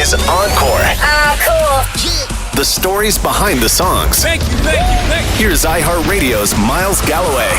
is Encore. Cool. The stories behind the songs. Thank you. Here's iHeartRadio's Miles Galloway.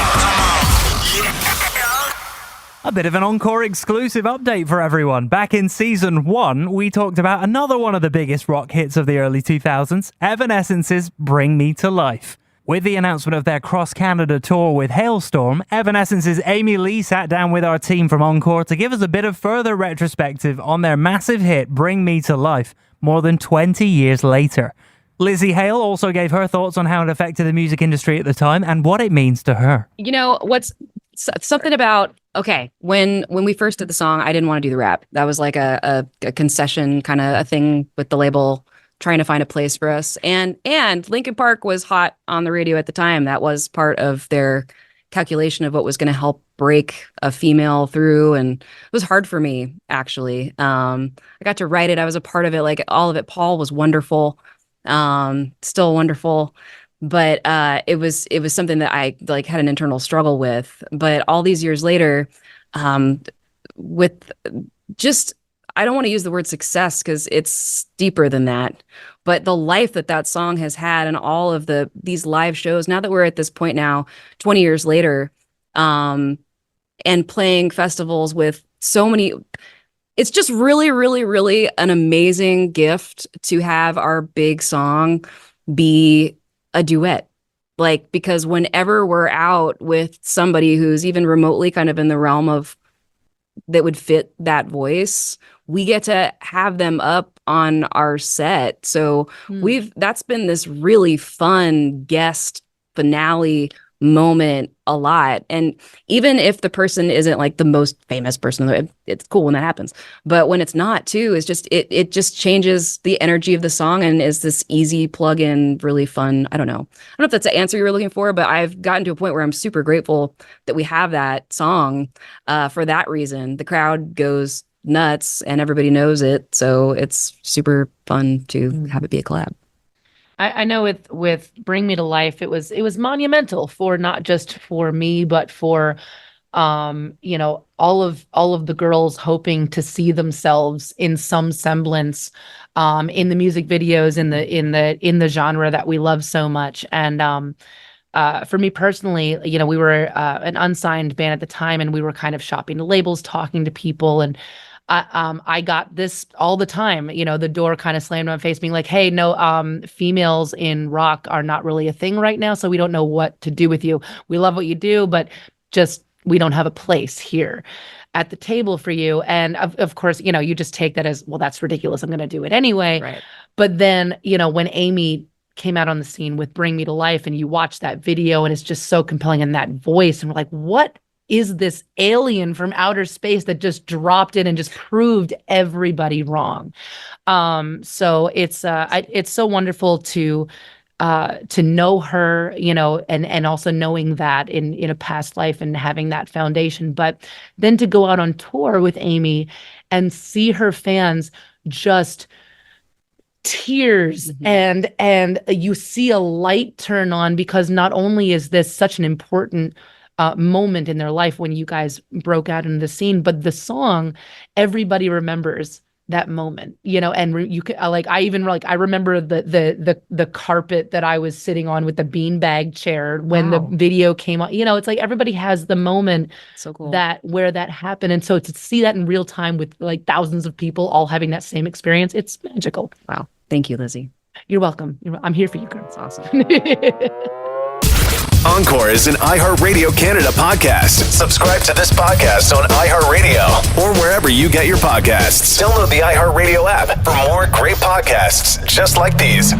A bit of an Encore exclusive update for everyone. Back in season 1, we talked about another one of the biggest rock hits of the early 2000s, Evanescence's Bring Me to Life. With the announcement of their cross-Canada tour with Hailstorm, Evanescence's Amy Lee sat down with our team from Encore to give us a bit of further retrospective on their massive hit Bring Me to Life, more than 20 years later. LZZY Hale also gave her thoughts on how it affected the music industry at the time and what it means to her. You know, what's something about, okay, when we first did the song, I didn't want to do the rap. That was like a concession kind of a thing with the label trying to find a place for us. And Linkin Park was hot on the radio at the time. That was part of their calculation of what was going to help break a female through. And it was hard for me, actually. I got to write it. I was a part of it, like all of it. Paul was wonderful, still wonderful. But it was something that I like had an internal struggle with. But all these years later, with just, I don't want to use the word success because it's deeper than that. But the life that song has had and all of these live shows, now that we're at this point now, 20 years later, and playing festivals with so many, it's just really, really, really an amazing gift to have our big song be a duet. Like, because whenever we're out with somebody who's even remotely kind of in the realm of that would fit that voice, we get to have them up on our set. So that's been this really fun guest finale moment a lot. And even if the person isn't like the most famous person, it's cool when that happens. But when it's not too, it's just, it just changes the energy of the song and is this easy plug-in, really fun. I don't know if that's the answer you were looking for, but I've gotten to a point where I'm super grateful that we have that song for that reason. The crowd goes nuts and everybody knows it. So it's super fun to have it be a collab. I know with Bring Me to Life, it was monumental for not just for me, but for all of the girls hoping to see themselves in some semblance in the music videos in the genre that we love so much. And for me personally, we were an unsigned band at the time, and we were kind of shopping the labels, talking to people, and I got this all the time, the door kind of slammed in my face being like, hey, no, females in rock are not really a thing right now. So we don't know what to do with you. We love what you do, but just, we don't have a place here at the table for you. And of course, you just take that as, well, that's ridiculous. I'm going to do it anyway. Right. But then, when Amy came out on the scene with Bring Me to Life and you watch that video and it's just so compelling in that voice, and we're like, what is this alien from outer space that just dropped in and just proved everybody wrong? So it's so wonderful to know her, and also knowing that in a past life and having that foundation, but then to go out on tour with Amy and see her fans just tears and you see a light turn on, because not only is this such an important moment in their life when you guys broke out into the scene, but the song, everybody remembers that moment, and you can I remember the carpet that I was sitting on with the beanbag chair when the video came on. It's like everybody has the moment so cool where that happened, and so to see that in real time with like thousands of people all having that same experience, it's magical. Wow, thank you, Lizzie. You're welcome. I'm here for you, girl. That's awesome. Encore is an iHeartRadio Canada podcast. Subscribe to this podcast on iHeartRadio or wherever you get your podcasts. Download the iHeartRadio app for more great podcasts just like these.